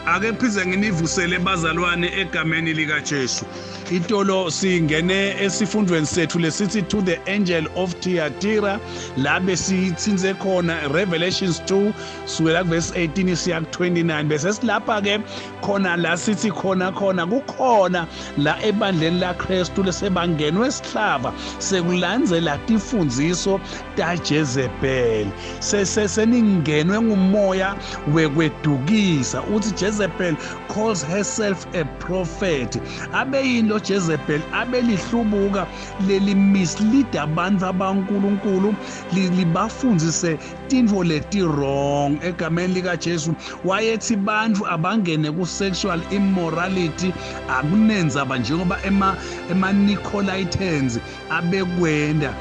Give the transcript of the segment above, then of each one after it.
Ake phize nginivusele bazalwane egameni lika Jesu. Itolo singene esifundweni sethu lesithi to the angel of Thyatira la besithinze khona Revelations 2 sukela verse 18 siya ku 29 bese silapha ke khona la sithi khona kukhona la ebandleni la Kristu lesebangenwe esihlava sekulandzela tifundziso ta Jezebel seningenwe ngumoya wekwedukisa uthi Jezebel calls herself a prophet abeyilo Jezebel abelihlubuka leli mislead abantu abankulunkulu libafundzise tintfo leti wrong egameni lika Jesu wayethi bantu abangene ku sexual immorality akunenzaba njengoba ema Nicolaitans abekwenda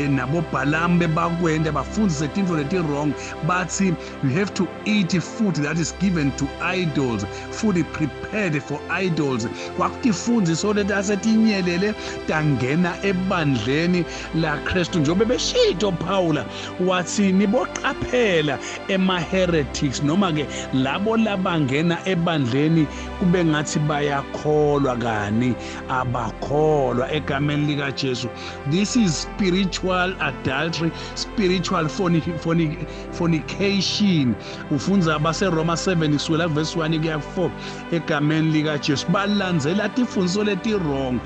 nabo Balaam bebakwenda bafundise tintfo leti wrong bathi you have to eat food that is given to idols food prepared for idols kwakutifundisa leti asetinyelele tangena ebandleni la Kristu njengoba beshito Paula wathi niboqaphela ema heretics noma ke labo labangena ebandleni kube ngathi bayakholwa kani abakholwa egameni lika Jesu. This is spiritual adultery, spiritual fornication. Ufunza base Roma 7 kusukela verse 1 kuya 4 egameni lika Jesu balandzela tifundiso leti wrong.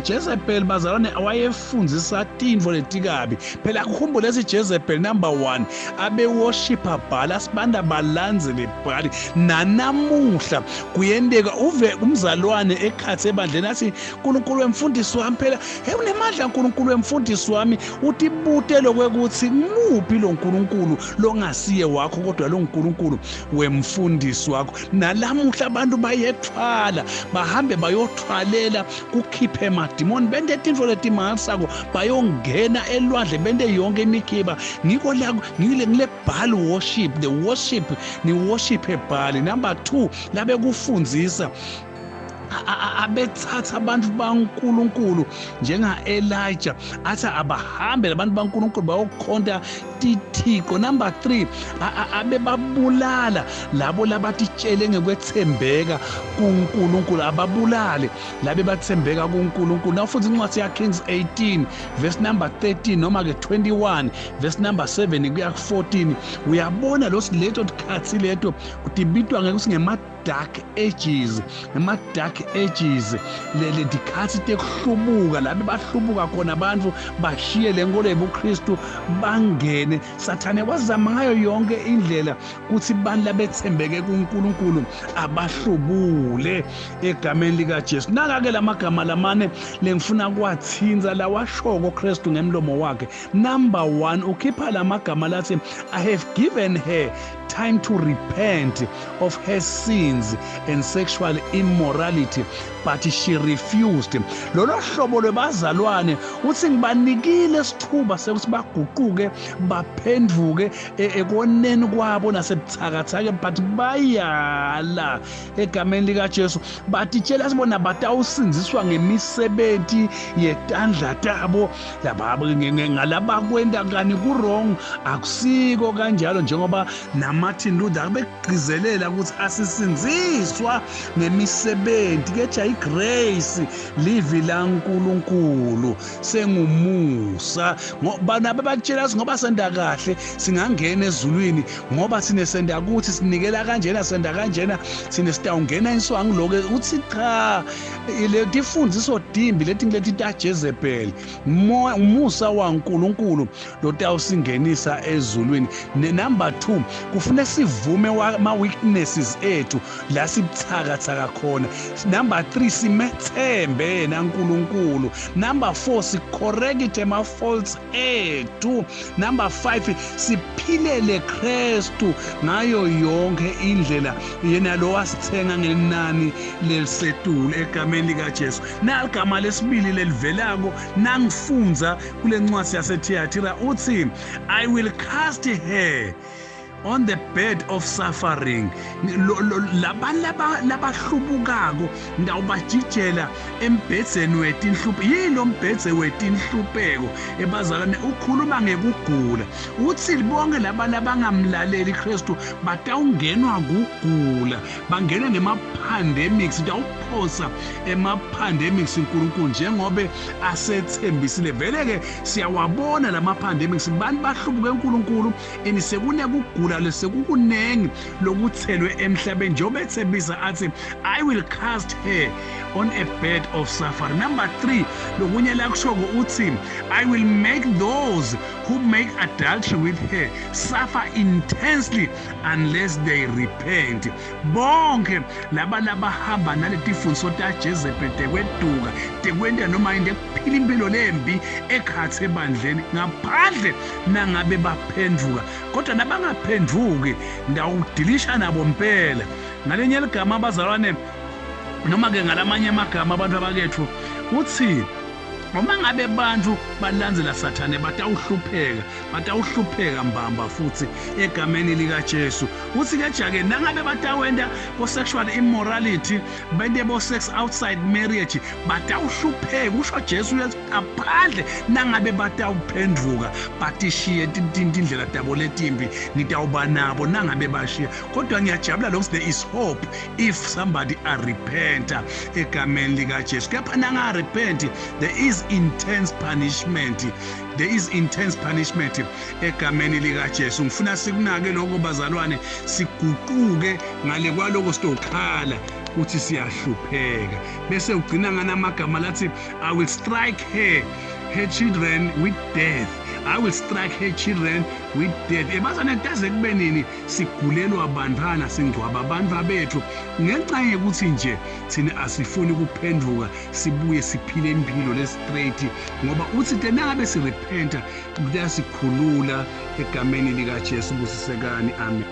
Jezebel bazalwane wayefundzisa tintfo letikabi phela kukhumbule lesi Jezebel number 1 abe worshiper Baal sibanda balandzele Baal nanamuhla kuyendeka uve umzalwane ekhathe ebandleni athi uNkulunkulu wemfundisi wami phela unemandla uNkulunkulu wemfundisi wami uthi butelo kwekuthi nguphi lo uNkulunkulu longasiye wakho kodwa lo uNkulunkulu wemfundisi wakho nalamuhla abantu bayethwala bahambe bayothwalela kukhipha emadimoni bende tintfo letimangasako bayongena elwandle bende yonke imikhiba ngiko la ngile Baal worship the worship ni worship eBaal. Number 2 labe kufundzisa abethatha abantu baNkulunkulu njenga Elijah athi abahambe labantu baNkulunkulu bayokhonta tithixo. Number 3 abebabulala labo labatitshele ngekwethembeka kuNkulunkulu ababulale labe bathembeka kuNkulunkulu. Nawu futhi incwadi ya Kings 18 verse number 13 noma ke 21 verse number 7 kuya ku 14 uyabona lo siletho tikhathi leto kutibitwa ngekuthi ngema dark ages le dikhathi tekuhlubuka labe bahlubuka khona abantu bashiye lenkolo yebuKristu bangene sathane wazama ngayo yonke indlela kuthi bantu labethembeke kuNkulunkulu abahlubule egameni lika Jesu. Nakake lamagama lamane lengifuna kwathinza la washoko Kristu ngemlomo wakhe. Number 1 ukhipha lamagama lathi I have given her time to repent of her sins and sexual immorality but she refused. Lolo hlobo lwebazalwane uthi ngibanikile isithuba sekuthi baguquke baphenduke ekoneni kwabo nasebuthakathake but bayala egameni lika Jesu batitshela sibona batawusinziswa ngemisebenzi yetandla tabo ngalaba kwenda kani ku wrong akusiko kanjalo njengoba Martin Luther begqizelela ukuthi asisinziswa ngemisebenzi kecha igrace live la uNkulunkulu sengumusa ngoba nabe batshela ngoba senda kahle singangena ezulwini ngoba sine senda ukuthi sinikela kanjena senda kanjena sine sitawungena inswangu lokho uthi cha ile tifundiso dimbi leti ta Jezebel umusa waNkulunkulu lotawusingenisa ezulwini. Number 2 kufuna sivume ma weaknesses ethu la sibuthakathaka khona. Number 3 simethembe naNkulunkulu. Number 4 sicorrect ema faults ethu. Number 5 siphilele Kristu ngayo yonke indlela yena lo wasithenga ngenani lelisetulu egameni lika Jesu. Naligama lesibili lelivelako nangifunza kule ncwadi yaseThyatira uthi I will cast her on the bed of suffering. Labahlubukako ndawubajijela embhedzeni wetinhlupho. Yilo mbhedze wetinhlupheko ebazalwane ukhuluma ngekugula. Uthi bonke labangamlaleli Kristu batawungenwa kugula, bangena ngema-pandemics, ndawuphosa ema-pandemics uNkulunkulu njengobe asethembisile. Vele-ke siyawabona lama-pandemics, bani bahlubuke uNkulunkulu and sekunekugula lesekukunengi lokuthelwe emhlabeni njengoba ethembisa athi I will cast her on a bed of suffering. Number 3, lokunye la kushoko uthi I will make those who make adultery with her suffer intensely unless they repent. Bonke labahamba naletifundiso taJezebeli tekweduka tekwenta noma into ekuphila impilo lembi ekhathe ebandleni ngaphandle nangabe baphenduka. Kodwa nabangaphenduki ndawudilisha nabo mpela. Ngalenye ligama abazalwane noma ke ngalamanye amagama abantu abakethu uthi uma ngabe bantu balandzela sathane batawuhlupheka mbamba futhi egameni likaJesu. Uthi ke jake nangabe batawenda bo sexual immorality, bende bo sex outside marriage, batawuhlupheka. Usho Jesu uyathi aphandle nangabe batawuphenduka batishiye indlela dabo letimbi nitawuba nabo nangabe bashiya. Kodwa ngiyajabula lokho there is hope if somebody repenta egameni likaJesu. Kepha nanga repent there is intense punishment. There is intense punishment egameni likaJesu. Ngifuna sikunake lokho bazalwane, siguquke ngale kwaloko sitokhala uthi siyahlupheka. Bese ugcina nganamagama lathi I will strike her children with death. I will strike her children with death. Ebazane kudaze kube nini sigulelwa abantwana singcwaba abantu bethu ngenxa yokuthi nje thina asifuni ukuphenduka sibuye siphile impilo le straight, ngoba uthi tena ngabe sirepenta kuyasikhulula egameni likaJesu. Busisekani, amen.